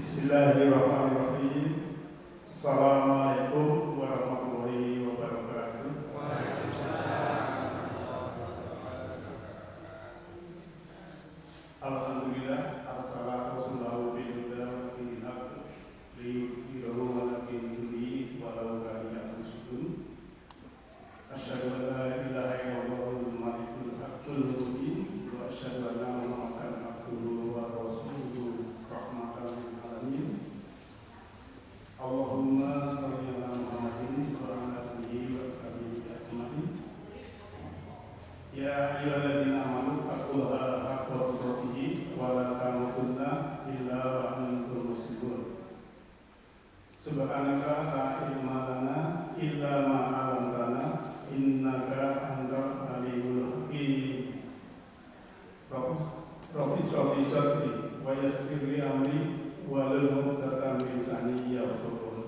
Bismillahirrahmanirrahim. Assalamualaikum warahmatullahi wabarakatuh. Alhamdulillah, assalatu wassalamu ala liyudhhirahu 'ala dinihi walau kariha al-musyrikun. Asyhadu an la ilaha illallahul malikul haqqul mubin wa asyhadu anna Muhammadan abduhu wa rasuluhu rahmatan lil alamin. Allahumma shalli ala Muhammadin wa ala alihi wa sahbihi ajmain. Ya ayyuhalladzina amanu taqullaha haqqa tuqatih wa la tamutunna illa wa antum muslimun. Subhanaka la ilma lana illa ma 'allamtana innaka antas alimul hakim. Rabbi shrah li sadri wa yassir li amri wahlul 'uqdatam min lisani yafqahu.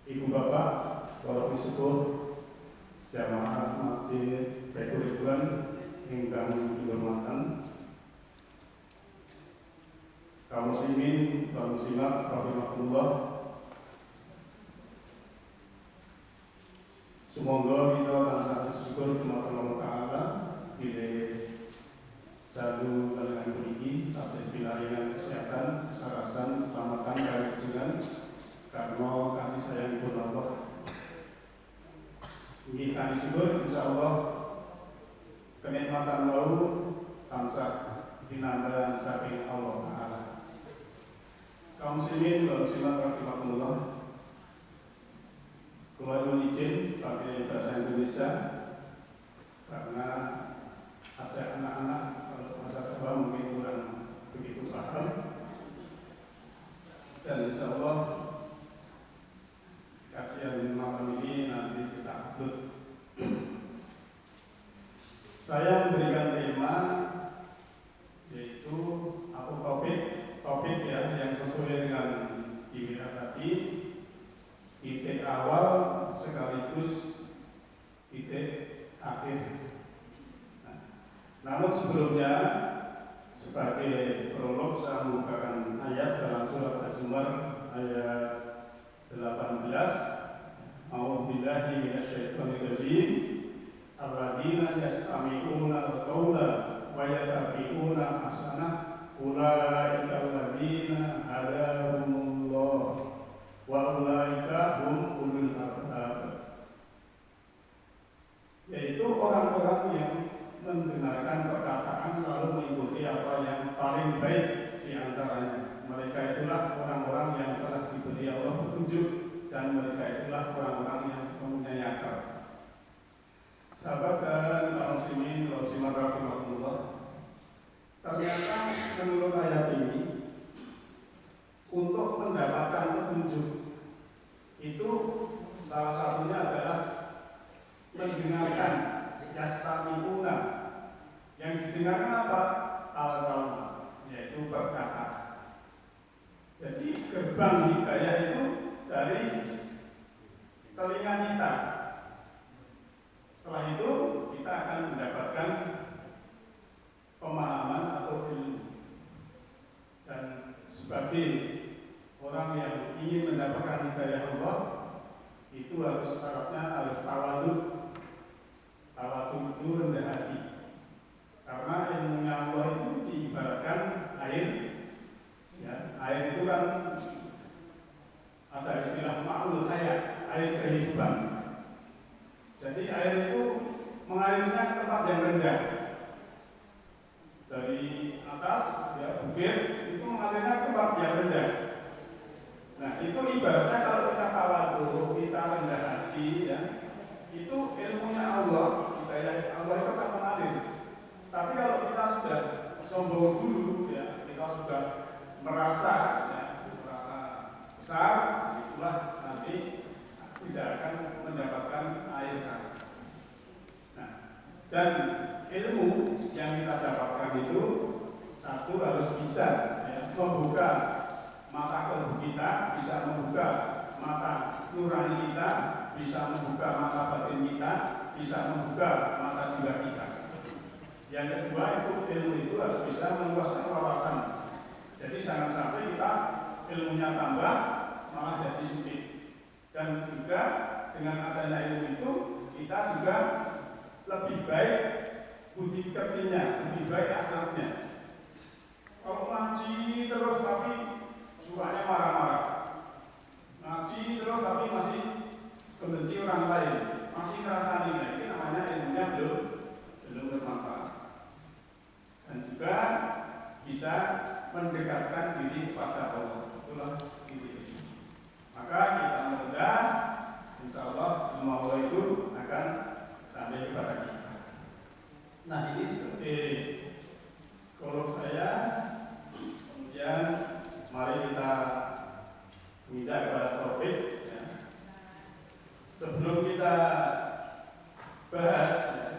Ibu bapak, para pisukur jamaah Masjid Baitur Ridwan ingkang dihormatan, kaum muslimin, kaum muslimat rahimahullah. Semoga kita tansah bersyukur kepada Allah Ta'ala bila dalu kalian beriki tasih pilihan kesehatan, kesarasan, keselamatan, kejujuran karena kasih sayang pun Allah. Ini kami syukur insyaallah kenikmatan lalu tansah dinanda saking Allah Ta'ala. Kaum muslimin, kaum muslimat rahimahullah, kembali izin pakai bahasa Indonesia karena ada anak-anak kalau bahasa Jawa mungkin kurang begitu paham, dan insyaallah kajian malam ini nanti kita upload. Saya memberikan tema yaitu atau topik ya yang sesuai dengan dikira tadi, titik awal sekaligus titik akhir. Namun sebelumnya sebagai prolog saya membukakan ayat dalam surat Az-Zumar ayat 18. A'udzubillahi minasyaitonirrajim. Alladzina yastami'una al-qawla wa yattabi'una ahsanah ulaika alladzina hadahumullah wa ulaika hum ulul albab. Yaitu orang-orang yang mendengarkan perkataan lalu mengikuti apa yang paling baik di antaranya. Mereka itulah orang-orang yang telah diberi Allah petunjuk, dan mereka itulah orang-orang yang mempunyai akal. Sahabat dan kaum muslimin, kaum muslimat rahimahullah, ternyata menurut ayat ini untuk mendapatkan petunjuk itu salah satunya adalah mendengarkan yastami'una. Yang didengarkan apa? Al-qaul, yaitu perkataan. Jadi gerbang hidayah itu dari telinga kita. Setelah itu kita akan mendapatkan pemahaman atau ilmu. Dan sebagai orang yang ingin mendapatkan hidayah Allah, itu harus syaratnya harus tawadhu. Tawadhu itu rendah hati. Karena ilmunya Allah itu diibaratkan air. Ya, air itu kan ada istilah ma'ul hayat, air kehidupan. Jadi air itu mengalirnya ke tempat yang rendah. Dari atas, ya, bukit itu mengalirnya ke tempat yang rendah. Nah, itu ibaratnya kalau kita tawadhu, kita rendah hati, ya, itu ilmunya Allah, hidayah Allah itu akan mengalir. Tapi kalau kita sudah sombong dulu, ya, kita sudah merasa besar, itulah nanti tidak akan mendapatkan air keras. Nah, dan ilmu yang kita dapatkan itu satu harus bisa, ya, membuka mata kalbu kita, bisa membuka mata nurani kita, bisa membuka mata batin kita, bisa membuka mata jiwa kita. Yang kedua itu ilmu itu harus bisa meluaskan wawasan. Jadi jangan sampai kita ilmunya tambah malah jadi sempit. Dan juga dengan adanya ilmu itu kita juga lebih baik budi pekertinya, lebih baik akhlaknya. Kalau ngaji terus tapi sukanya marah-marah, ngaji terus tapi masih membenci orang lain, masih ngerasani, ini namanya ilmunya belum bermanfaat. Dan juga bisa mendekatkan diri kepada Allah. Itulah ini. Maka kita mudah, insya Allah ilmu Allah itu akan sampai kepada kita. Nah ini seperti kalau saya, kemudian mari kita menginjak kepada topik. Ya. Sebelum kita bahas, ya,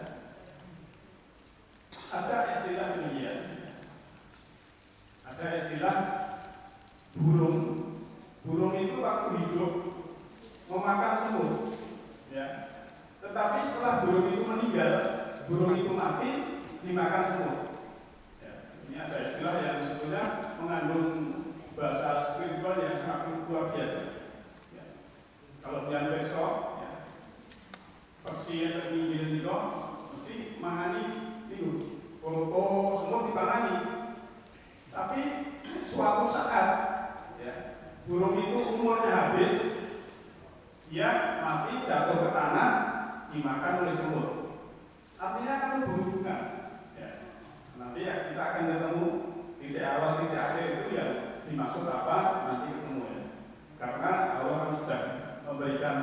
ada istilah demikian. Ada istilah burung. Burung itu waktu hidup memakan semut, ya. Tetapi setelah burung itu meninggal, burung itu mati dimakan semut. Ya. Ini ada istilah yang sebetulnya mengandung bahasa spiritual yang sangat luar biasa. Ya. Kalau yang besok, ya, versi yang terminggir itu mesti mangani itu, kalau semut dipangani. Tapi suatu saat, ya, burung itu umurnya habis, dia mati jatuh ke tanah, dimakan oleh semut. Artinya kan berhubungan. Ya. Nanti ya kita akan ketemu titik awal, titik akhir itu yang dimaksud apa nanti ketemu ya. Karena Allah sudah memberikan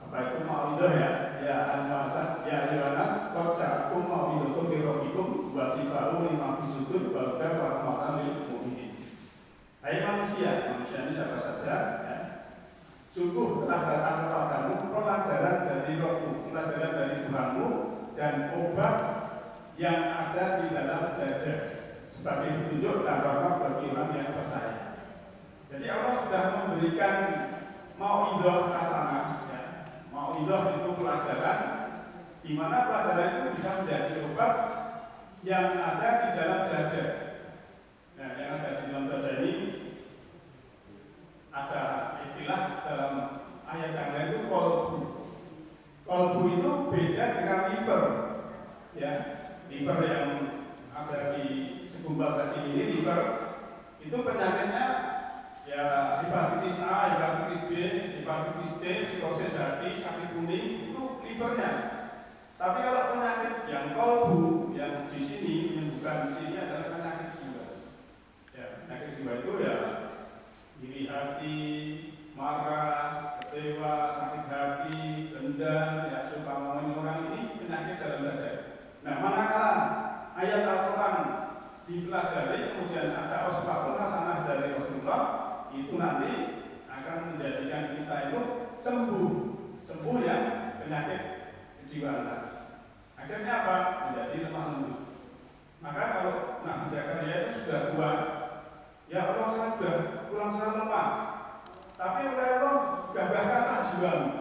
apa itu mau'idah ya. Ya al-masa ya Yohanes, qad ja'akum mau'idatun min rabbikum wa shifaa'un lima fi sudur wa hudan wa rahmatan lil mu'minin. Hai manusia ini siapa saja ya. Sungguh telah datang kepadamu pelajaran dari Rohmu, pelajaran dari Tuhanmu dan obat yang ada di dalam dada sebagai petunjuk dan rahmat bagi orang yang percaya. Jadi Allah sudah memberikan mau'idah hasanah. Mau'idah itu pelajaran, di mana pelajaran itu bisa menjadi obat yang ada di dalam dada. Nah, yang ada di dalam dada ini ada istilah dalam ayat yang lain itu kolbu. Kolbu itu beda dengan liver, ya. Liver yang ada di segumpal kaki ini, liver itu penyakitnya ya hepatitis A, hepatitis B, hepatitis C, sirrosis hati, sakit kuning itu livernya. Tapi kalau penyakit yang kolbu yang di sini, yang bukan di sini adalah penyakit jiwa. Ya, penyakit jiwa itu ya iri hati, marah, kecewa, sakit hati, dendam, ya suka ngomongin orang ini penyakit dalam dada. Nah, manakala ayat Al-Quran dipelajari kemudian ada uswatun hasanah dari Rasulullah, itu nanti akan menjadikan kita itu sembuh yang penyakit kejiwaan tadi. Akhirnya apa? Menjadi lemah lembut. Maka kalau Nabi Zakaria itu sudah tua, ya Allah saya sudah pulang saya lemah, tapi oleh Allah gagahkanlah jiwamu.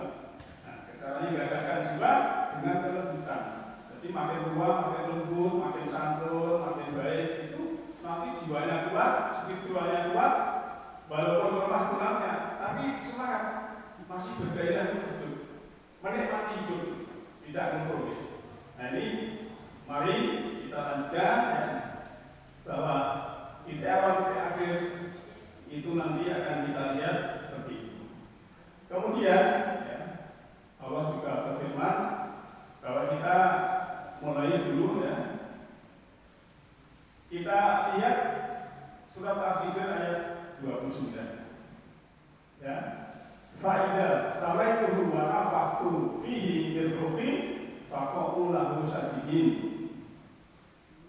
Nah, caranya gagahkan jiwa dengan kelembutan. Jadi makin tua, makin lembut, makin santun, makin baik, itu nanti jiwanya kuat, spiritualnya kuat, walaupun lemah tulangnya, tapi semangat, masih bergairah hidup, menikmati hidup, tidak kompromi. Nah ini, mari kita lanjutkan ya, bahwa titik awal titik akhir itu nanti akan kita lihat seperti itu. Kemudian ya, Allah juga berfirman bahwa kita mulai dulu ya. Kita lihat surat Al-Hijr ayat 29. Ya. Fa'idha salaituhu wa nafaqtu fihi birruhi faqa'u lahu sajidin.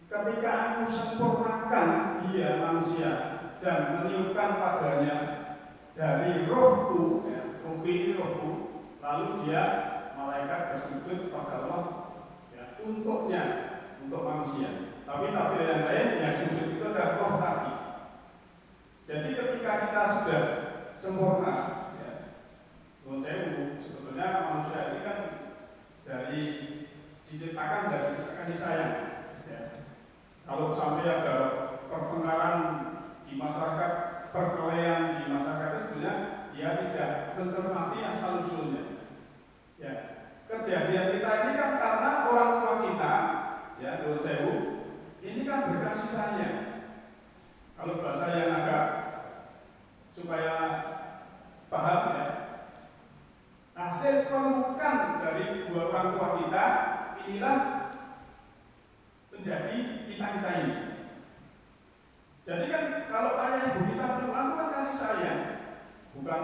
Ketika aku sempurnakan dia manusia dan meniupkan padanya dari rohku, ya, rohku, lalu dia malaikat bersujud pada Allah ya, untuknya, untuk manusia. Tapi tafsir yang lain yang sujud itu adalah roh tadi. Jadi ketika kita sudah sempurna, ya, sebetulnya manusia ini kan dari diciptakan dari kasih sayang. Ya. Kalau sampai ada pertengkaran di kejadian kita ini kan karena orang tua kita, ya, menurut saya, ini kan berkasih sayang. Kalau bahasa yang agak supaya paham, ya, hasil pelukan dari dua orang tua kita inilah menjadi kita ini. Jadi kan kalau ayah ibu kita pelukan kan kasih sayang, bukan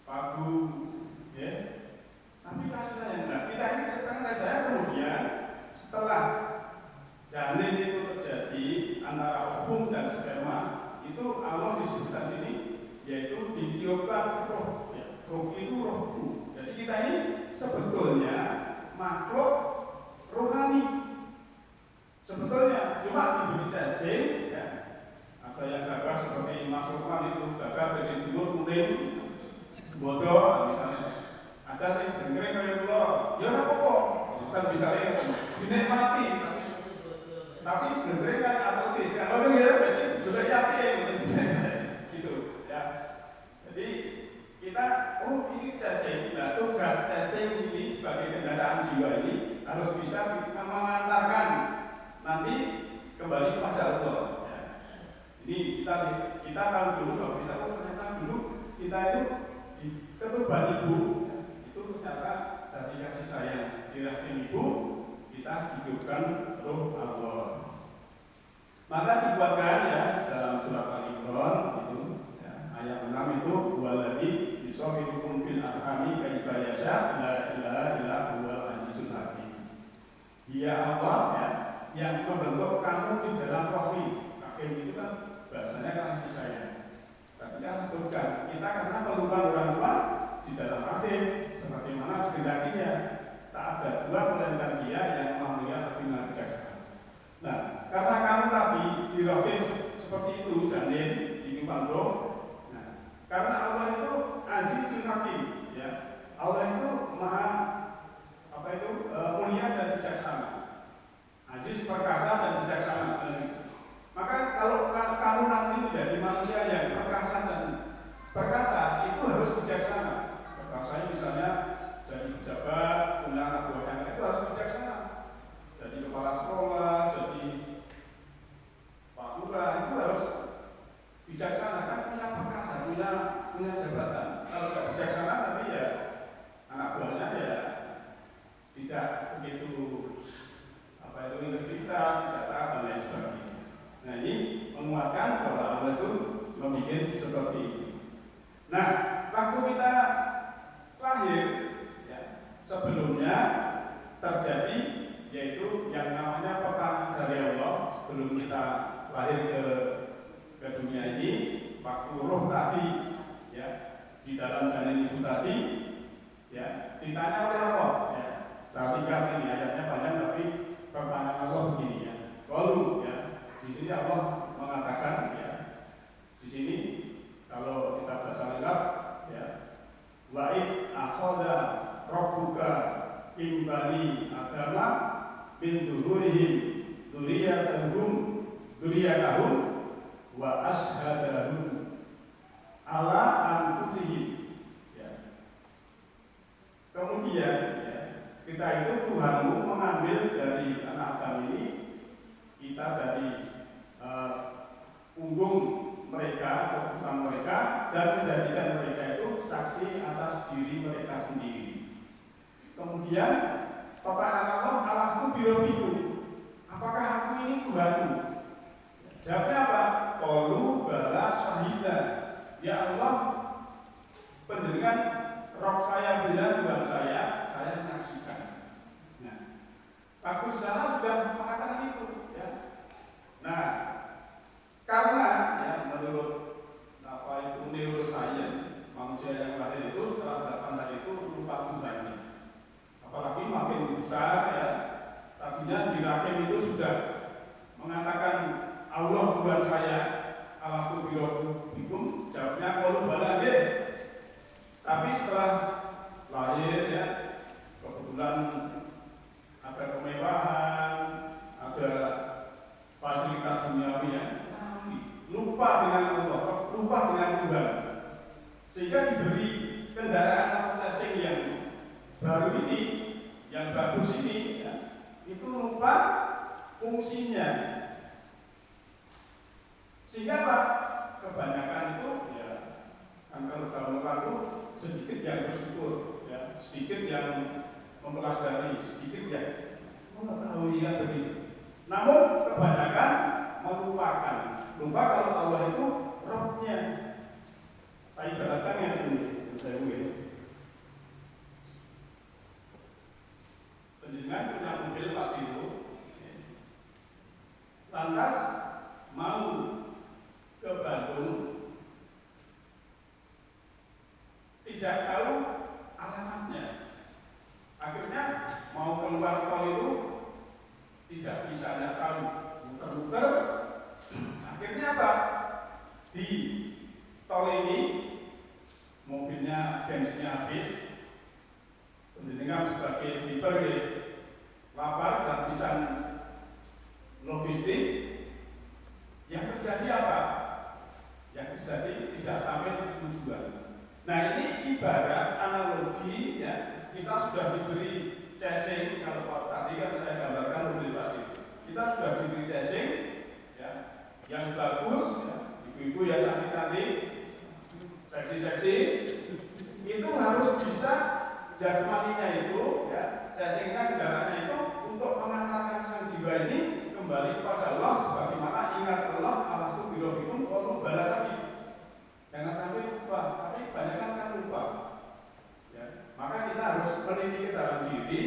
pagu, ya, tapi kasih sayang. Nah, kita ini sekarang saya kemudian setelah janin itu terjadi antara ovum dan sperma, itu Allah disebutkan sini yaitu ditiupkan roh, ya. Roh itu rohku. Jadi kita ini sebetulnya makhluk rohani. Sebetulnya cuma diberi jasing, ya. Ada yang gagah seperti Mas Rukman itu gagah dari timur kuning, bodoh misalnya. Ada sih dengerin kayak pulau, ya apa-apa, kan bisa lihat, dinikmati. Tapi dengerin kan ateis, kalau dengerin berarti sudah yakin, gitu, ya. Jadi kita, oh ini jasing, nah tugas jasing ini sebagai kendaraan jiwa ini harus bisa mengantarkan nanti kembali kepada Allah. Ya. Ini kita tahu dulu bahwa kita ternyata dulu kita itu di ketuban ibu itu ternyata dari kasih sayang di rahim ibu kita hidupkan roh Allah. Maka dibuatkan ya dalam surat Al-Imran itu ya, ayat 6 itu waladhi yusawirukum fil arhami kaifa yasha la ilaha illa huwal azizul hakim. Dia Allah ya yang membentuk kamu di dalam rahim itu kan bahasanya kasih sayang. Tapi kan bukan kita karena pelukan orang tua di dalam rahim sebagaimana kehendakinya tak ada dua melainkan dia yang maha dengan bijaksana. Nah, karena kamu tadi di rahim seperti itu janin di kandung roh. Nah, karena Allah itu azizul hakim, ya. Allah itu maha mulia dan bijaksana. Aziz, perkasa dan bijaksana. Maka kalau kamu nanti menjadi manusia yang perkasa itu harus bijaksana. Perkasanya misalnya jadi pejabat, punya anak buah itu harus bijaksana. Jadi kepala sekolah, jadi Pak Lurah itu harus bijaksana kan punya perkasa, punya jabatan. Kalau tidak bijaksana tapi ya anak buahnya ya tidak begitu integritas, tidak taat dan lain sebagainya. Nah ini menguatkan bahwa Allah itu membuat seperti itu. Nah, waktu kita lahir, ya, sebelumnya terjadi yaitu yang namanya pertama dari Allah sebelum kita lahir ke dunia ini, waktu roh tadi, ya, di dalam janin ibu tadi, ya, ditanya oleh Allah. Ya, saya singkat ini ayatnya panjang tapi pertanyaan Allah begini ya. Kalau ya, di sini Allah mengatakan ya, di sini kalau kita baca lengkap ya, wa'id akhoda rabbuka imbani agama bin duhurihim duriyatahum wa ashadahum ala anfusihim ya. Kemudian ya, kita itu Tuhanmu mengambil dari anak Adam ini kita dari punggung mereka atau utang mereka dan menjadikan mereka itu saksi atas diri mereka sendiri. Kemudian pertanyaan Allah, alastu birobiku, apakah aku ini Tuhanmu? Jawabnya apa? Qalu bala syahida. Ya Allah, penjenengan roh saya benar Tuhan saya menyaksikan. Nah, waktu sana sudah mengatakan itu, ya. Nah, karena ya menurut neuroscience manusia yang lahir itu setelah 8 hari itu lupa Tuhannya. Apalagi makin besar ya, tadinya di rahim itu sudah mengatakan Allah Tuhan saya, alastu birobikum, jawabnya qalu bala nggih. Tapi setelah lahir ya, kebetulan ada kemewahan, ada fasilitas duniawi yang lupa dengan Allah, lupa dengan Tuhan, sehingga diberi kendaraan masing-masing yang baru ini yang bagus ini ya, itu lupa fungsinya. Sehingga Pak, kebanyakan itu ya kan kalau dalam lalu sedikit yang bersyukur, ya, sedikit yang mempelajari, sedikit yang mengetahui yang begitu. Namun kebanyakan melupakan, lupa kalau Allah itu Rohnya. Saya ibaratkan yang ini, saya ini. Penjenengan punya mobil Pajero, lantas mau ke Bandung, tidak tahu alamatnya. Akhirnya mau keluar tol itu tidak bisa, tidak tahu, muter-muter. Akhirnya apa? Di tol ini mobilnya bensinnya habis. Penjenengan sebagai driver lapar, kehabisan logistik. Yang terjadi apa? Yang terjadi tidak sampai tujuan. Nah, ini ibarat analogi ya, kita sudah diberi casing. Kalau tadi kan saya gambarkan mobil Pak, kita sudah diberi casing ya, yang bagus ya, ibu-ibu yang cantik-cantik, seksi-seksi, itu harus bisa jasmaninya itu ya, casingnya kendaraannya itu untuk mengantarkan sang jiwa ini kembali kepada Allah, sebagaimana ingat Allah alastu birobikum kalau bala tadi. Jangan sampai lupa, tapi kebanyakan kan lupa ya. Maka kita harus meneliti ke dalam diri,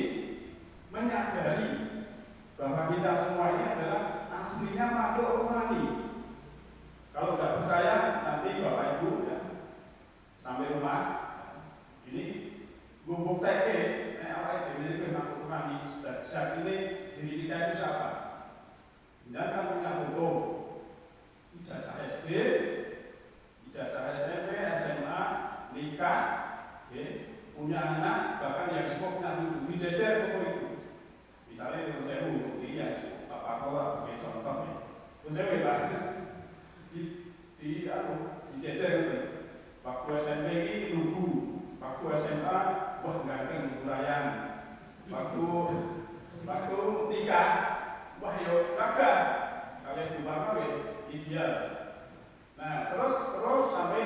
menyadari bahwa kita semua ini adalah aslinya makhluk rohani. Kalau tidak percaya, nanti Bapak Ibu ya, sampai rumah ini gubuk teke, orang jenis itu makhluk rohani. Saat ini diri kita itu siapa? Dan kan punya hukum ijazah SD, ijazah SMP, SMA, nikah, punya anak, bahkan yang semua punya cucu, dijejer hukum itu. Misalnya kalau saya hukum ini ya, Bapak Kola sebagai contoh ya. Kalau saya bebas dijejer itu. Waktu SMP ini lugu, waktu SMA wah ganteng urayan, waktu nikah wah yo kagak, kalian umpama ideal. Nah terus sampai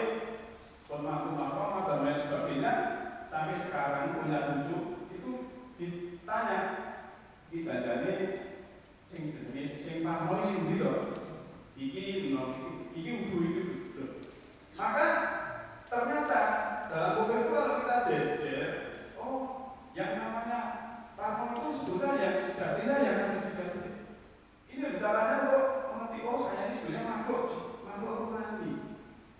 pemangku mahkamah dan lain sebagainya, sampai sekarang punya cucu itu ditanya, janjane sing paham sing ndi to? Iki udu itu. Maka ternyata dalam buku itu kalau kita jejer, oh yang namanya paham itu sebetulnya yang sejatinya yang ada di dalam. Ini bicaranya untuk mengerti, oh saya ini sebenarnya makhluk rohani.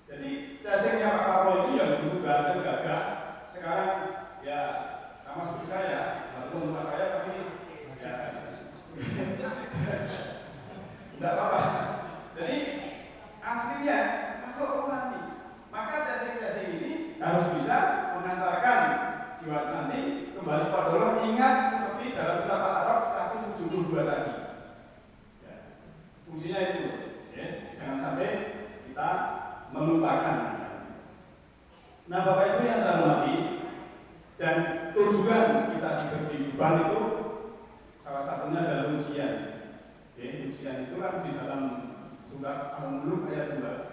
Jadi casingnya Pak Prabowo itu yang dulu gagah, sekarang ya sama seperti saya, walaupun rumah saya tapi ya tidak apa-apa. Jadi aslinya makhluk rohani. Maka casing-casing ini harus bisa mengantarkan jiwa nanti kembali pada Allah. Ingat seperti dalam surat Al-Araf 172 tadi. Fungsinya itu, ya. Jangan sampai kita melupakan. Nah, Bapak Ibu yang saya hormati, dan tujuan kita di kehidupan itu salah satunya adalah ujian. Ujian itu kan di dalam surat Al-Mulk ayat 2.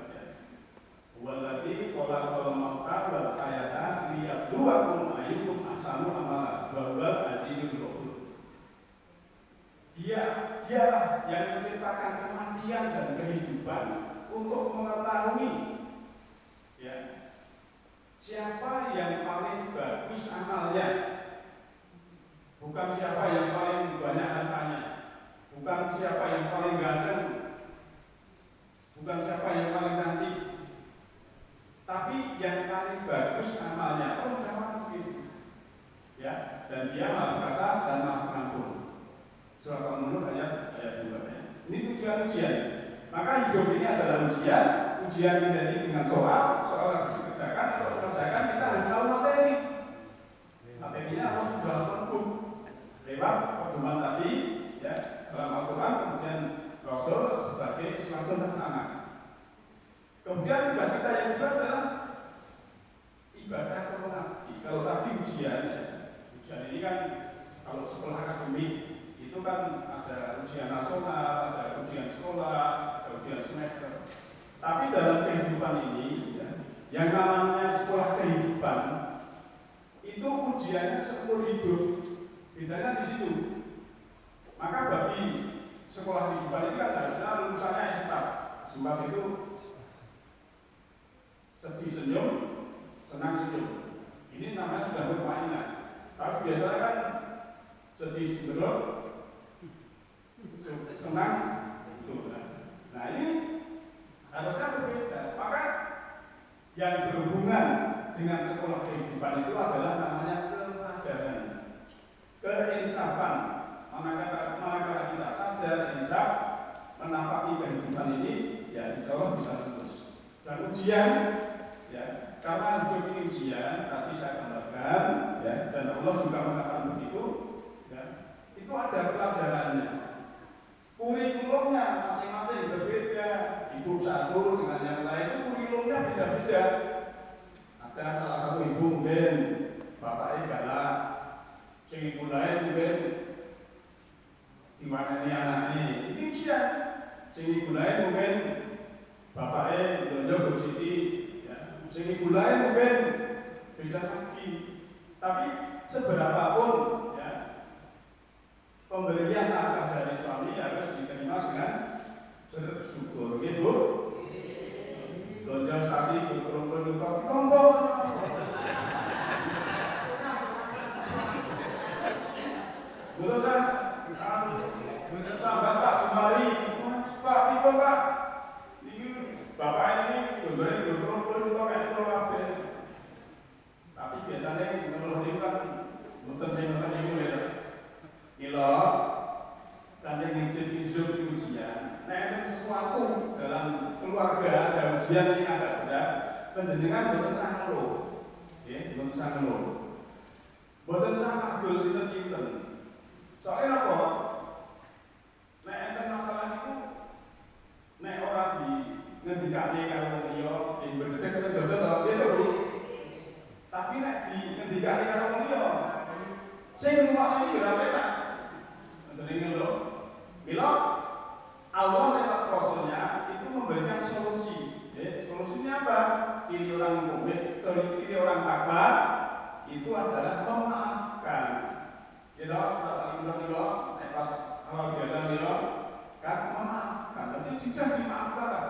Walladzi khalaqal mauta wal hayata liyabluwakum ayyukum ahsanu amala wa huwal azizul ghafur. Dialah yang menciptakan kematian dan kehidupan untuk mengetahui ya, siapa yang paling bagus amalnya, bukan siapa yang paling banyak hartanya, bukan siapa yang paling ganteng, bukan siapa yang paling cantik, tapi yang paling bagus amalnya. Oh, sama begitu ya, dan dia maha perkasa dan maha pengampun. Surat Al-Mulk ayat 2 ya. Ini tujuan ujian. Maka hidup ini adalah ujian. Ujian identik dengan soal harus dikerjakan. Kalau dikerjakan kita harus tahu materi. Materinya harus sudah lengkap lewat pedoman tadi ya, dalam Al-Quran, kemudian Rasul sebagai uswatun hasanah. Kemudian tugas kita yang kedua adalah ibadah kepada Nabi. Kalau tadi ujian ini kan Kalau sekolah akademik itu kan ada ujian nasional, ada ujian sekolah, ada ujian semester. Tapi dalam kehidupan ini, ya, yang namanya sekolah kehidupan itu ujiannya seumur hidup. Bedanya di situ. Maka bagi sekolah kehidupan ini kan harusnya lulusannya S4. Sebab itu sedih senyum, senang senyum. Ini namanya sudah bermainan. Tapi biasanya kan sedih senyum, senang itu. Nah ini harusnya berbeda. Maka yang berhubungan dengan sekolah kehidupan itu adalah namanya kesadaran, keinsafan. Manakala kita sadar, insaf, menapaki kehidupan ini, ya insya Allah bisa lulus. Dan ujian, ya, karena hidup ini ujian, tadi saya gambarkan, ya, dan Allah juga mengatakan begitu, ya, itu ada pelajarannya. Kurikulumnya masing-masing berbeda. Ibu satu dengan yang lain itu kurikulumnya beda-beda. Ada salah satu ibu mungkin bapaknya galak, sing ibu lain mungkin diwarnai anaknya. Itu ujian. Sing ibu lain mungkin bapaknya Donjo Siti, ya. Sing ibu lain mungkin beda lagi. Tapi seberapapun, ya, pemberian nafkah dari suami harus diterima dengan bersyukur, gitu. Donjo Sasi berkerumpul tombol. Betul kan? Sambat Pak Jumali, Pak, tipe Pak. Ini bapak ini benar-benar berkerumpul kayak pulau kabeh. Tapi biasanya ngeluh itu kan muten itu ya. Kilo dan yang hidup ujian. Nah, itu sesuatu dalam keluarga ada ujian sih agak berat. Penjenengan boten sang ngeluh, ya, boten sang ngeluh. Boten sang agul sinten-sinten. Soalnya apa? Nek enten masalah itu, nek orang di ngendikane karo wong liya, ing berdek keten dodo to, piye to, Bu? Tapi nek di ngendikane karo wong liya, sing ngrungokne iki ora penak. Jenenge lho. Mila Allah lewat Rasulnya itu memberikan solusi. Ya, solusinya apa? Ciri orang mukmin, ciri orang takwa itu adalah memaafkan. Ya, sudah paling bilang pas awal biasa dia kan memaafkan, nanti sudah dimaafkan.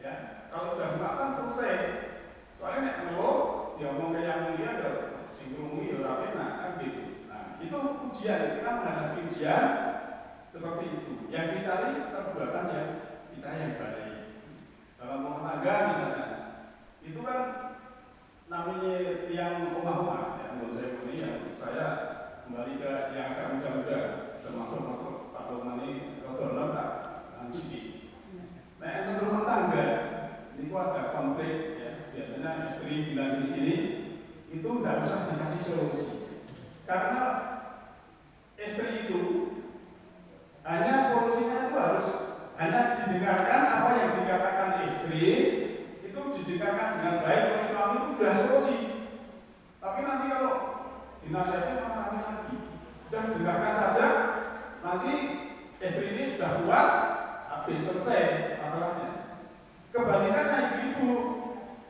Ya, kalau sudah dimaafkan selesai. Soalnya nek kalau dia ngomong kayak mulia ada singgung ya ora enak kan gitu. Nah, itu ujian, kita menghadapi ujian seperti itu. Yang dicari perbuatan yang kita yang baik. Dalam rumah tangga misalnya, itu kan namanya yang rumah-rumah. Ya, menurut saya ini yang saya kembali ke yang agak muda-muda, termasuk Pak Doman ini, Dr. Lota, Ansiki. Nah, yang rumah tangga, ini ada konflik, ya. Biasanya istri bilang ini, itu tidak usah dikasih solusi. Karena istri itu hanya solusinya itu harus hanya didengarkan apa yang dikatakan istri, itu didengarkan dengan baik oleh suami itu sudah solusi. Tapi nanti kalau dinasihati malah lagi, sudah dengarkan saja, nanti istri ini sudah puas, habis selesai masalahnya. Kebalikannya ibu-ibu,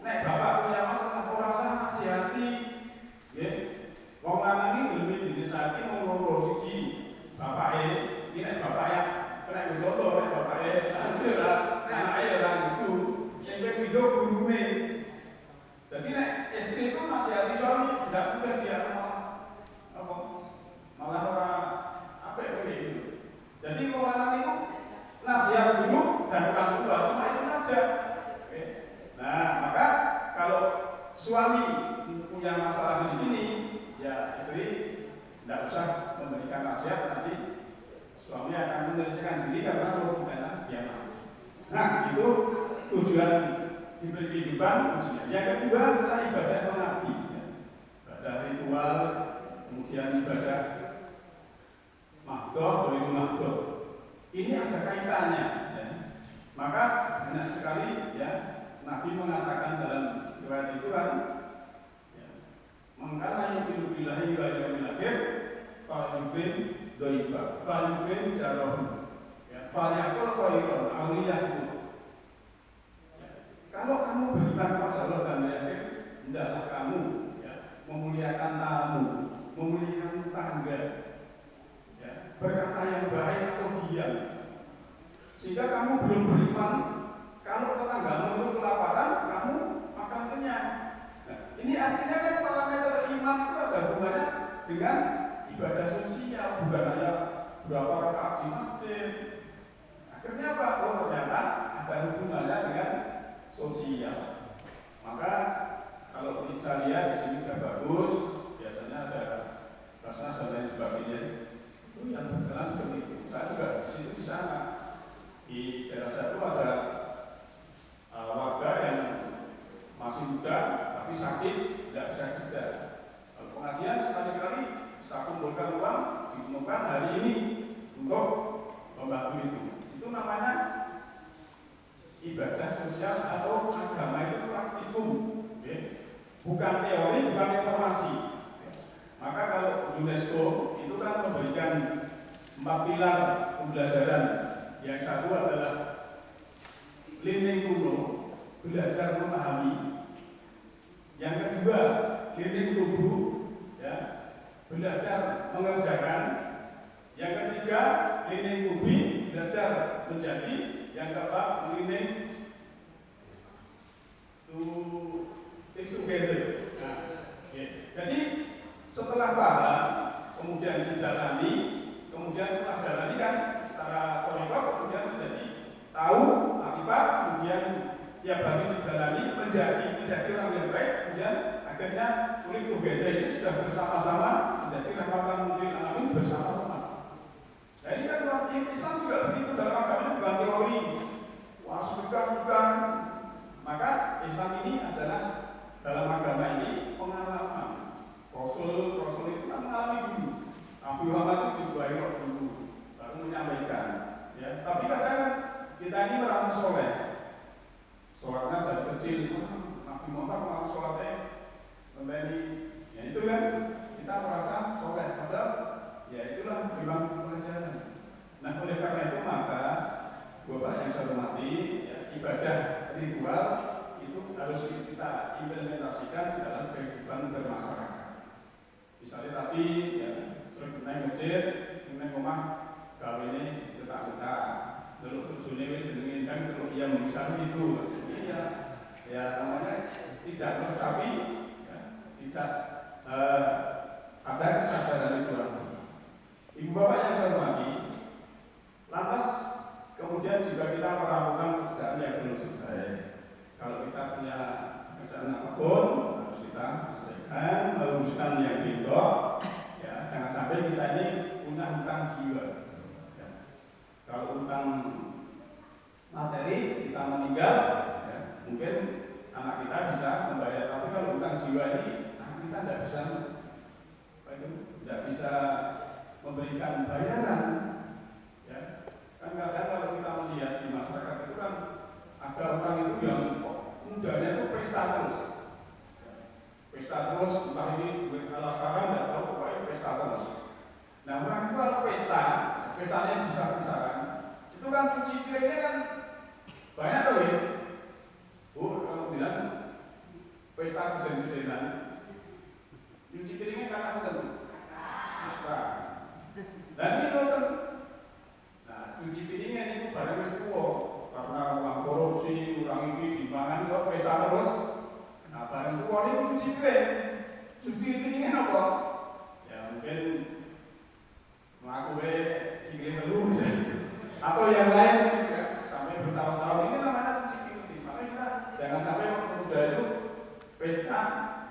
nek bapak punya masalah, orang usah nasihati, ya. Wong lanang iki demi dinasihati ngomong siji, bapake, iki nek bapake kena bojoto, nek bapake anake ora gitu, sing ping gurune. Jadi nek istri itu nasihati suami, tidak mudah dia malah orang apa gitu. Jadi orang itu nasihat dulu dan orang tua cuma itu saja. Oke. Nah, maka kalau suami punya masalah di sini, ya istri tidak usah memberikan nasihat, nanti suami akan menyelesaikan diri karena karena dia mampu. Nah, itu tujuan diberi kehidupan ujian. Yang kedua adalah ibadah mengabdi, ya. Ibadah ritual, kemudian ibadah mahdoh, beribu mahdoh. Ini ada kaitannya, ya. Maka banyak sekali, ya, Nabi mengatakan dalam riwayat itu kan, ya, mengkana yu'minu billahi wal yawmil akhir, Falyukrim doifa, falyukrim jaroh, falyakul khairon, awliyasku. Kalau kamu beriman kepada Allah dan yakin, hendaklah kamu memuliakan tamu, memuliakan tangga, berkata yang baik atau diam. Sehingga kamu belum beriman, kalau tetanggamu itu kelaparan, kamu makan kenyang. Nah, ini artinya kan parameter iman itu ada hubungannya dengan ibadah sosial, bukan hanya berapa rakaat di masjid. Akhirnya apa? Oh, ternyata ada hubungannya dengan sosial. Maka kalau kita lihat di sini sudah bagus, biasanya ada basnas dan lain sebagainya. Itu yang berjalan seperti itu. Saya juga di situ di sana. Di daerah saya itu ada warga yang masih muda tapi sakit, tidak bisa kerja. Pengajian sekali-kali saya kumpulkan uang, dikumpulkan hari ini untuk membantu itu. Itu namanya ibadah sosial atau agama itu praktikum, bukan teori, bukan informasi. Maka kalau UNESCO itu kan memberikan 4 pilar pembelajaran. Yang satu adalah learning to know, belajar memahami. Yang kedua, learning to do, belajar mengerjakan. Yang ketiga, learning to be, belajar menjadi. Yang keempat, learning to live together. Nah, jadi setelah paham, kemudian dijalani, kemudian setelah jalani kan secara kolektif, kemudian menjadi tahu akibat, kemudian tiap hari dijalani menjadi orang yang baik, kemudian akhirnya live together ini sudah bersama-sama menjadi rahmatan lil alamin bersama-sama. Nah ini kan Islam juga begitu, dalam agama bukan teori, bukan. Maka Islam ini adalah dalam agama ini pengalaman. Rasul itu kan mengalami dulu. Nabi Muhammad itu juga dulu, baru menyampaikan. Ya, tapi kadang kita ini merasa soleh. Sholatnya dari kecil, Nabi Muhammad malah sholatnya memberi. Ya itu kan kita merasa soleh. Padahal ya itulah memang pelajaran. Nah oleh karena itu maka Bapak yang saya hormati, ibadah ritual itu harus kita implementasikan di dalam kehidupan bermasyarakat. Misalnya tadi naik masjid, naik rumah, gawe ini kita dulu tujuannya jenengin kan terus ia memisah itu, ya namanya tidak meresapi, tidak ada kesadaran itu lagi. Ibu bapak yang saya hormati, lantas kemudian juga kita melakukan pekerjaan yang belum selesai. Kalau kita punya pekerjaan apapun harus kita selesaikan, meluruskan yang belok. Ya, jangan sampai kita ini punya hutang jiwa. Ya. Kalau hutang materi kita meninggal, ya, mungkin anak kita bisa membayar. Tapi kalau hutang jiwa ini, kita tidak bisa memberikan bayaran. Ya. Kan kadang kalau kita melihat di masyarakat itu kan ada orang itu yang mudanya itu pesta terus. Pesta terus, entah ini duit ala karang, tidak tahu pokoknya pesta terus. Nah orang itu kalau pestanya besar-besaran, itu kan cuci piringnya kan banyak tuh ya. Kalau bilang pesta gede-gedean, cuci piringnya kakak tentu. Dan itu kan, nah cuci piringnya itu barang wis tuwa karena uang korupsi, orang ini dimangan kok pesta terus. Nah barang tuwa ini cuci piring, cuci piringnya apa? Ya mungkin melakukan sikile telu atau yang lain sampai bertahun-tahun, ini namanya cuci piring. Makanya kita jangan sampai waktu muda itu pesta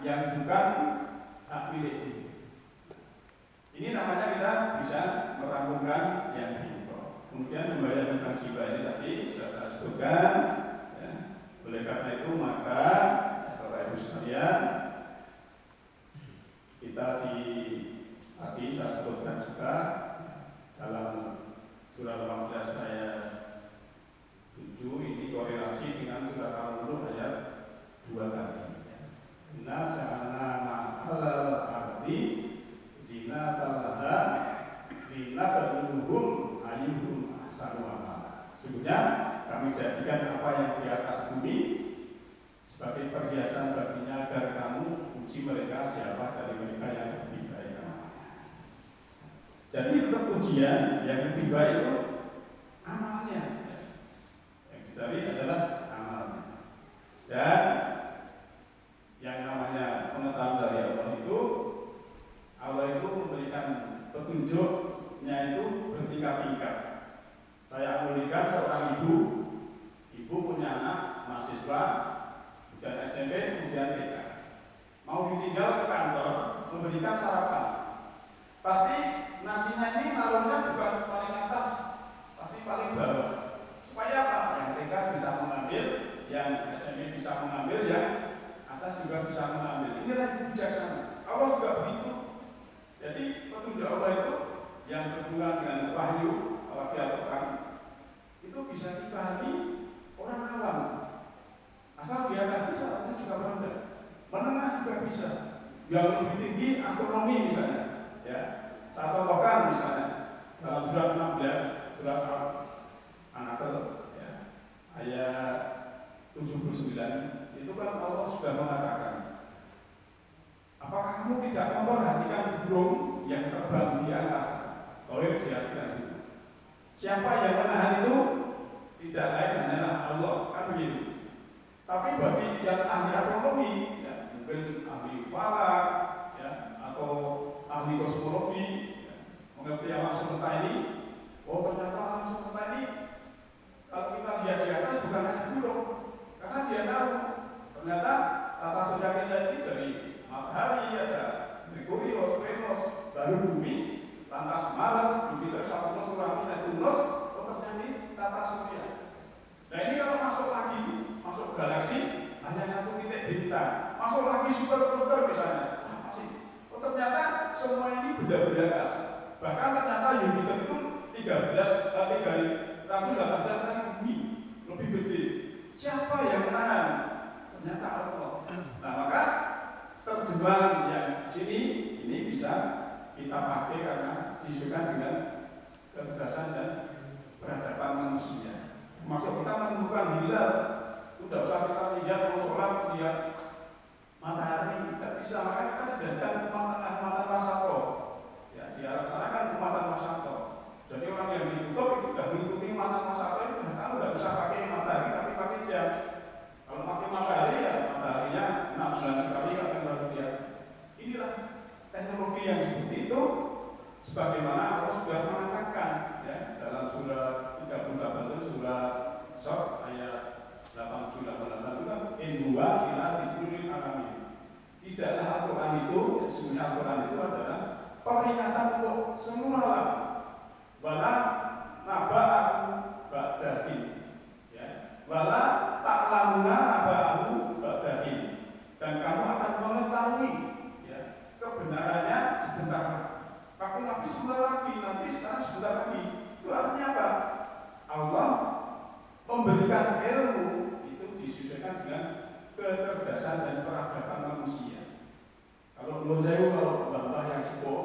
yang bukan hak milik. Ini namanya kita bisa merampungkan yang diimpor. Kemudian membayar hutang jiwa ini tadi sudah saya sebutkan. Ya. Oleh karena itu maka Bapak Ibu sekalian, kita tadi saya sebutkan juga dalam surah Al-Baqarah ayat 7 ini korelasi dengan surah Al-Mulk ayat 2 tadi. Inna ja'alna ma'al ardi zinatan laha menjadikan apa yang di atas bumi sebagai perhiasan baginya agar kamu uji mereka siapa dari mereka yang lebih baik. Jadi untuk ujian yang lebih baik itu amalnya. Yang dicari adalah amalnya. Dan yang namanya pengetahuan dari Allah itu memberikan petunjuknya itu bertingkat-tingkat. Saya memiliki seorang ibu punya anak mahasiswa, kemudian SMP, kemudian TK. Mau ditinggal ke kantor, memberikan sarapan. Pasti nasinya ini naruhnya bukan paling atas, pasti paling bawah. Supaya apa? Yang TK bisa mengambil, yang SMP bisa mengambil, yang atas juga bisa mengambil. Inilah bijaksana. Allah juga begitu. Jadi petunjuk Allah itu yang berhubungan dengan wahyu, apalagi Al-Quran, itu bisa dipahami orang awam. Asal dia tadi syaratnya juga rendah, menengah juga bisa. Yang lebih tinggi astronomi misalnya, ya. Saya contohkan misalnya dalam surat 16, surat An-Nahl, ya, ayat 79, itu kan Allah sudah mengatakan, apakah kamu tidak memperhatikan burung yang terbang di angkasa? Oleh diartikan itu. Siapa yang menahan itu? Tidak lain hanyalah Allah, kan begitu. Tapi bagi yang ahli astronomi, ya, mungkin ahli falak, ya, atau ahli kosmologi, ya, mengerti alam semesta ini, oh ternyata alam semesta ini kalau kita lihat di atas bukan hanya burung, karena dia tahu ternyata tata surya kita ini dari matahari, ada Merkurius, Venus, baru bumi, lantas Mars, Jupiter, Saturnus, Uranus, Neptunus, ternyata ini tata surya. Nah ini kalau masuk lagi, masuk galaksi, hanya satu titik bintang, masuk lagi super cluster misalnya, masih. Ternyata semua ini benda-benda gas. Bahkan ternyata Jupiter itu 318 kali bumi, lebih gede. Siapa yang menahan? Ternyata Allah. Nah maka terjemahan yang sini ini bisa kita pakai karena disesuaikan dengan kecerdasan dan peradaban manusia. Masuk kita menemukan hilal, tidak usah kita lihat mau sholat lihat matahari, tidak bisa. Maka kita dijadikan umat Wasatho. Ya, di Arab sana kan umat Wasatho. Jadi orang yang ditutup itu sudah mengikuti umat Wasatho itu sudah tahu, tidak usah pakai matahari tapi pakai jam. Kalau pakai matahari ya mataharinya 6 bulan sekali akan baru lihat. Inilah teknologi yang seperti itu, sebagaimana Allah sudah mengatakan ya, dalam surah 38 itu surah Shaf ayat 88 itu kan indua ila dikulil alamin. Tidaklah Al-Quran itu, sebenarnya Al-Quran itu adalah peringatan untuk semua alam. Wala naba'ahu ba'dahin, ya. Wala ta'lamuna naba'ahu ba'dahin. Dan kamu akan mengetahui ya, kebenarannya sebentar lagi. Aku Nabi sebentar lagi, nanti sekarang sebentar lagi. Itu artinya apa? Allah memberikan ilmu itu disesuaikan dengan kecerdasan dan peradaban manusia. Kalau menurut saya, kalau mbah yang sepuh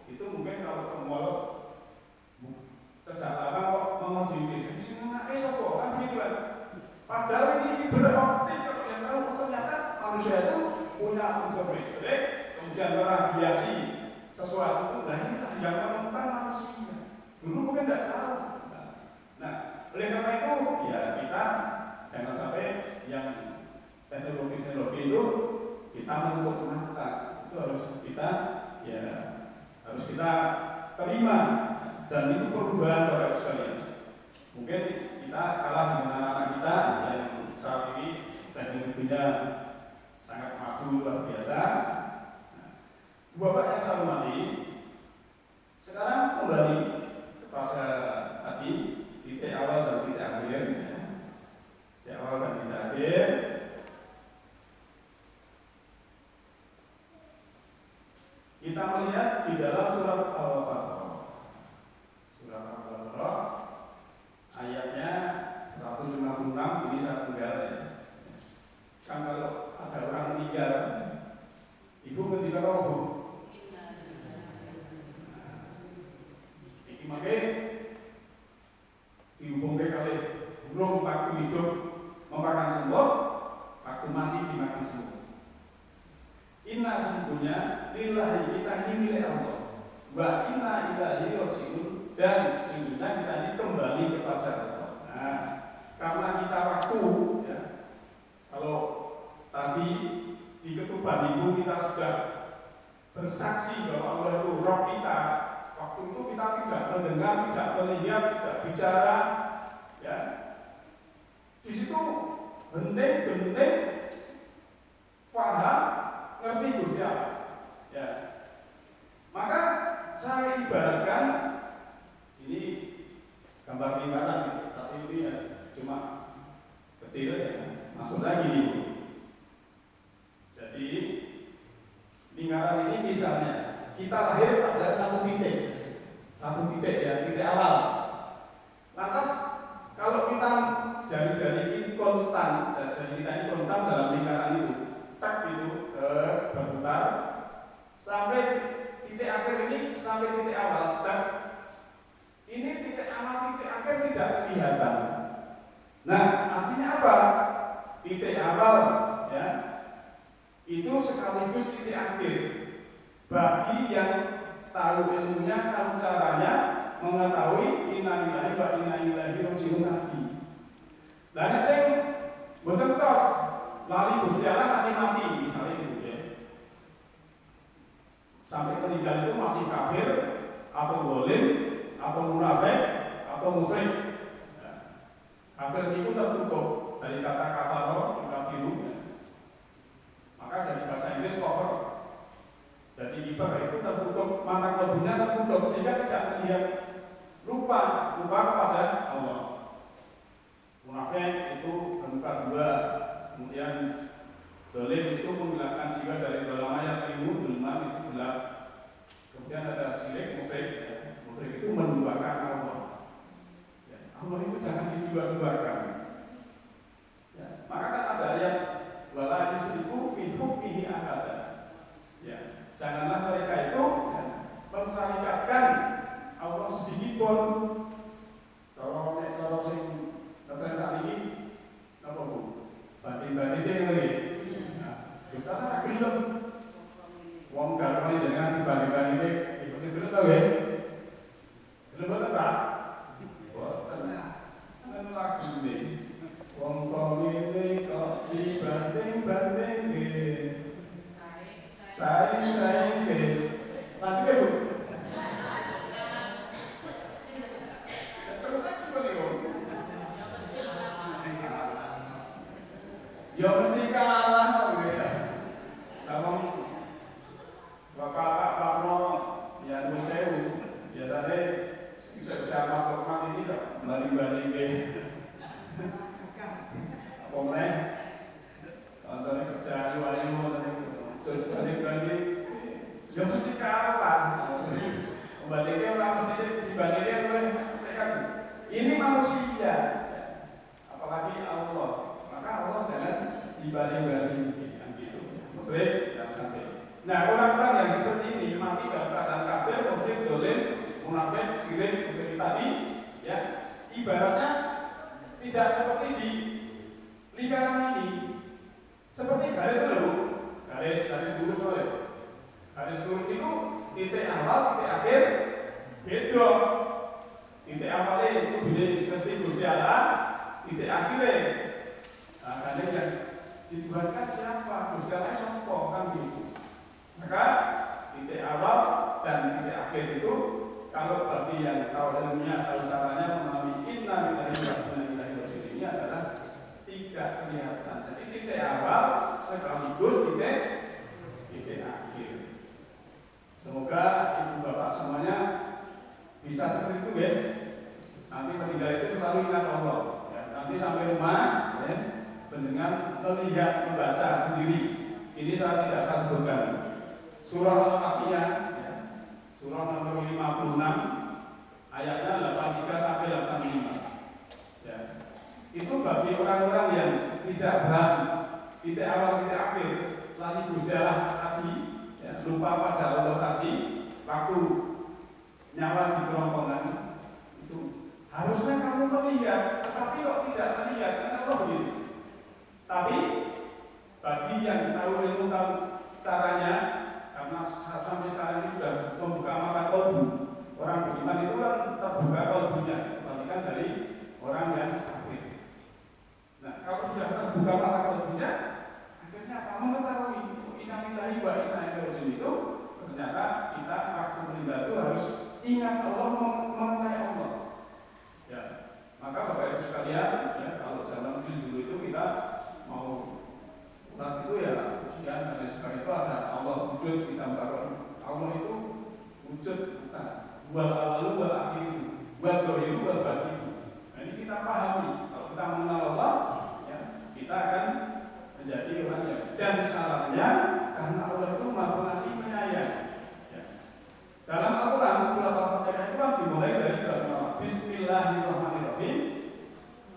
itu mungkin kalau ke mall cerdak lama kok mengunjungi di sini kok kan begitu kan. Padahal ini beroptik, kalau yang tahu ternyata manusia itu punya unsur listrik, kemudian radiasi sesuatu itu, nah inilah yang menemukan manusia. Dulu mungkin tidak tahu. Nah, oleh karena itu ya kita jangan sampai yang teknologi itu kita menutup mata. Itu harus kita terima, dan itu perubahan Bapak sekalian. Mungkin kita kalah dengan anak-anak kita yang saat ini teknologinya sangat maju luar biasa. Bapak yang saya hormati, sekarang kembali kepada tadi titik awal dan titik akhir. Titik awal dan titik akhir. Kita melihat di dalam surat Al-Baqarah. Surat Al-Baqarah ayatnya 156, ini saya tunggal ya. Kan kalau ada orang meninggal, ibu ketika roh raji'un, dan sesungguhnya kita ini kembali kepada Allah. Nah, karena kita waktu ya, kalau tadi di ketuban ibu kita sudah bersaksi bahwa Allah itu roh kita, waktu itu kita tidak mendengar, tidak melihat, tidak bicara, ya. Di situ bening-bening paham, ngerti Gusti Allah. Ya. Maka saya ibaratkan ini gambar lingkaran, tapi ini ya cuma kecil ya. Masuk lagi nih. Jadi lingkaran ini misalnya kita lahir pada satu titik ya, titik awal. Lantas kalau kita jari-jari ini konstan, jari kita ini konstan dalam lingkaran itu, tak itu berputar sampai titik akhir ini, sampai titik awal. Dan ini titik awal, titik akhir tidak kelihatan. Nah, artinya apa? Titik awal ya, itu sekaligus titik akhir bagi yang tahu ilmunya, tahu caranya, mengetahui inna lillahi wa inna ilaihi raji'un tadi. Lah nek sing mboten tos lali Gusti Allah mati misalnya gitu ya. Sampai meninggal itu masih kafir, atau zalim, atau munafik, atau musyrik. Ya. Kafir itu tertutup dari kata kafaro, kafiru. Ya. Maka jadi bahasa Inggris cover. Jadi kiper itu tertutup, mata kalbunya tertutup sehingga tidak terlihat, lupa kepada Allah. Munafik itu bermuka dua, kemudian zalim itu menghilangkan jiwa dari dalam ayat ilmu, dulman itu gelap. Kemudian ada syirik, musyrik, ya. Musyrik itu menduakan Allah. Ya. Allah itu jangan didua-duakan. Ya. Maka kan ada ayat wala yusriku fi hukmihi ahada. Ya. Janganlah mereka itu ya, mensyarikatkan Allah sedikit pun. Kalau sing ngetren saat ini apa bu? Banding-banding itu ngeri. Kita tak gelem. Wong garwane jenengan dibanding-banding iki bener tau ya. Gelem boten Pak? Boten. Kan lagi iki. Wong ngene kok dibanding-banding iki. Saing iki. Lanjut ya Bu. Terus aku kok yo. Ya mesti kalah kok ya. Abang Bapak Parno ya nu sewu biasanya bisa Mas Lokman ini banding-banding apa meneh contohnya kerjaan walimu terus banding-banding ya mesti kalah bandingnya orang mesti dibandingnya oleh mereka ini manusia apalagi Allah maka Allah jangan dibanding-banding gitu maksudnya jangan sampai. Nah orang-orang yang seperti ini mati dalam keadaan kafir, musyrik, zalim, munafik, syirik, musyrik tadi, ya ibaratnya tidak seperti di lingkaran ini, seperti garis dulu, garis lurus oleh, garis lurus itu titik awal, titik akhir, beda. Titik awalnya itu mesti Gusti Allah, titik akhirnya, nah karena yang dibuatkan siapa? Gusti Allah siapa kan gitu. Maka titik awal dan titik akhir itu kalau bagi yang tahu ilmunya, tahu caranya memahami inna lillahi wa inna ilaihi raji'un ini adalah tidak kelihatan. Jadi titik awal sekaligus titik akhir. Semoga ibu bapak semuanya bisa seperti itu ya. Nanti meninggal itu selalu ingat Allah. Ya. Nanti sampai rumah ya, dengan melihat membaca sendiri. Ini saya tidak saya sebutkan. Surah Al-Fatihah ya, surah nomor 56 ayatnya 83 sampai 85 ya. Itu bagi orang-orang yang tidak paham titik awal titik akhir lali Gusti Allah tadi ya, lupa pada Allah tadi waktu nyawa di kerongkongan itu harusnya kamu melihat tetapi kok tidak melihat karena Allah begitu. Tapi bagi yang tahu ilmu tahu caranya karena sampai sekarang ini sudah membuka mata kolbu orang beriman wal awalu wal akhiru wal dhahiru wal batinu. Nah, ini kita pahami. Kalau kita mengenal Allah, ya, kita akan menjadi orang yang, dan syaratnya karena Allah itu Maha Pengasih Penyayang. Ya. Dalam Al-Quran surat Al-Fatihah itu dimulai dari basmalah Bismillahirrahmanirrahim,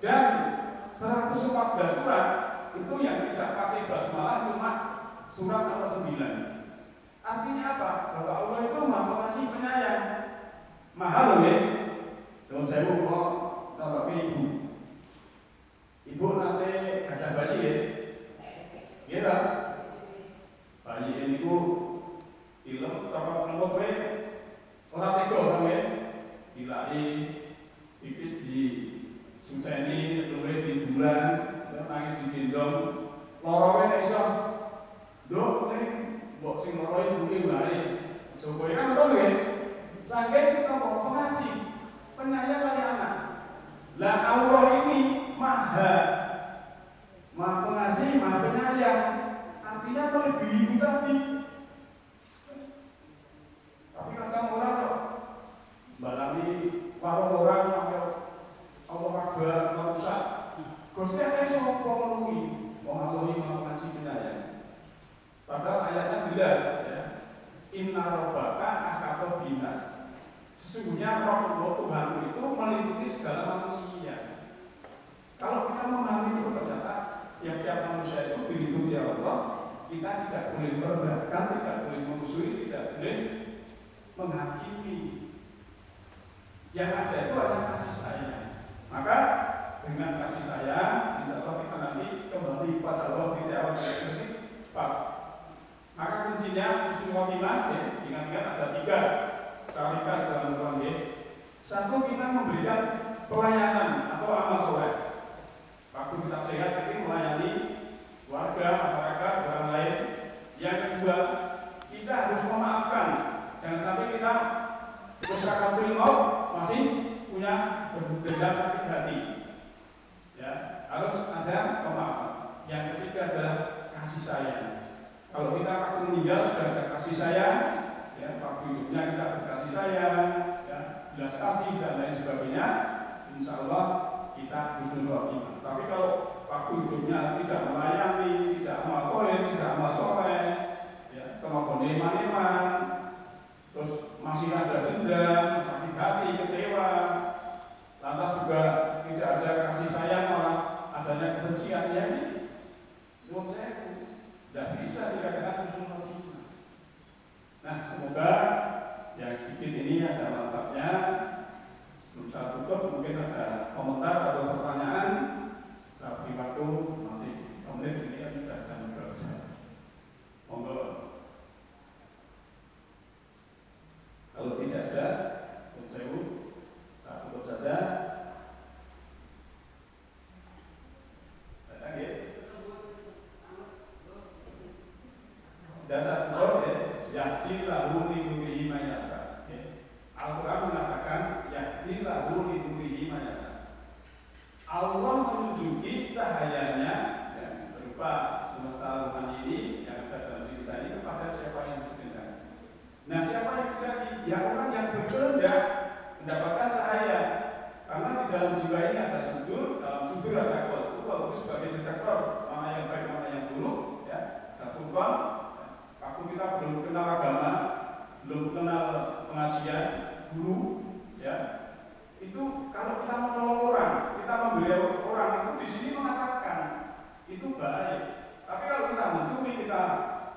dan 114 surat itu yang tidak pakai basmalah cuma surat nomor 9. Artinya apa? Bahwa Allah itu Maha Pengasih Penyayang. Mahal loh ya. Jangan saya mau kalau ibu nanti gajah bayi ya. Iya. Bayi ini ku film coklat lembut we. Ora tega orang ya. Dilai pipis di suteni, luwe di bulan, nangis di gendong. Loro we nek iso. Nduk ning mbok sing loro ibuke wae. Coba kan apa ya? Saking apa pengasih, penyayang kali anak. Lah Allah ini maha pengasih, maha penyayang. Artinya melebihi itu tadi. Tapi kadang orang kok balami warung orang sampai Allah Akbar merusak. Gusti ana iso apa ngono kuwi? Wong Allah iki maha pengasih penyayang. Padahal ayatnya jelas ya. Inna rabbaka ahata binas. Sesungguhnya Roh Tuhan itu meliputi segala manusia. Kalau kita memahami itu ternyata tiap-tiap manusia itu diliputi Allah, kita tidak boleh merendahkan, tidak boleh memusuhi, tidak boleh menghakimi. Yang ada itu hanya kasih sayang. Maka dengan kasih sayang, insya Allah kita nanti kembali pada Allah di awal ini pas. Maka kuncinya husnul khotimah, ya, ingat-ingat ada 3 carikas dalam Quran ya. 1, kita memberikan pelayanan atau amal soleh. Waktu kita sehat itu melayani warga, masyarakat, orang lain. Yang kedua, kita harus memaafkan. Jangan sampai kita musyawarah maut masih punya dendam sakit hati. Ya, harus ada pemaafan. Yang ketiga adalah kasih sayang. Kalau kita waktu meninggal sudah ada kasih sayang, ya, waktu hidupnya kita berkasih sayang, ya, belas kasih dan lain sebagainya, insya Allah kita husnul khotimah. Tapi kalau waktu hidupnya tidak melayani, tidak amal soleh, tidak amal soleh, ya, kemampuan eman-eman, terus masih ada dendam, sakit hati, kecewa, lantas juga tidak ada kasih sayang, malah adanya kebencian, ya, menurut saya tidak bisa dikatakan husnul khotimah. Nah, semoga yang sedikit ini ada manfaatnya. Sebelum saya tutup, mungkin ada komentar atau pertanyaan. Saya beri waktu masih menit ini kan sudah jam 12. Monggo. Kalau tidak ada, saya tutup saja. Dasar ya, yahdi lahu li nurihi man yasha. Al-Quran mengatakan yahdi lahu li nurihi man yasha. Allah menunjuki cahayanya, ya, berupa semesta rohani ini yang ada dalam diri kita ini kepada siapa yang berkehendak. Nah, siapa yang berkehendak? Ya, orang yang berkehendak mendapatkan cahaya. Karena di dalam jiwa ini ada sudut, dalam sudut ada qalbu. Qalbu sebagai detektor mana yang baik, mana yang buruk, ya. Ada turban. Waktu kita belum kenal agama, belum kenal pengajian, guru, ya, itu kalau kita menolong orang, kita membeli orang, itu di sini mengatakan itu baik. Tapi kalau kita mencuri, kita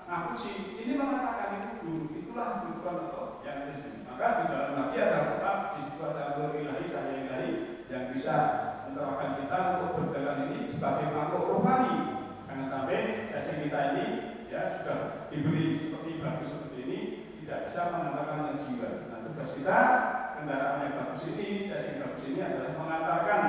ngaku sini mengatakan itu guru, itulah tujuan atau yang di sini. Maka di dalam lagi ada kitab di situ ada ilahi, cahaya ilahi yang bisa mencerahkan kita untuk berjalan ini sebagai makhluk rohani. Jangan sampai sesi kita ini, ya, sudah diberi seperti bagus seperti ini tidak bisa mengantarkan yang jiwa. Nah, tugas kita kendaraan yang bagus ini, sesi bagus ini adalah mengantarkan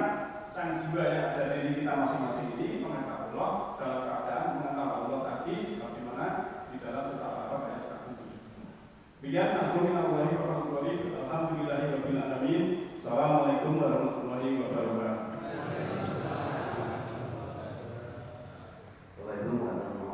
sang jiwa yang ada di diri kita masing-masing ini mengantar Allah dalam keadaan mengantar Allah tadi sebagaimana di dalam surat Al-Baqarah ayat 107. Demikian Assalamualaikum warahmatullahi wabarakatuh. Alhamdulillahirabbil alamin. Assalamualaikum warahmatullahi wabarakatuh.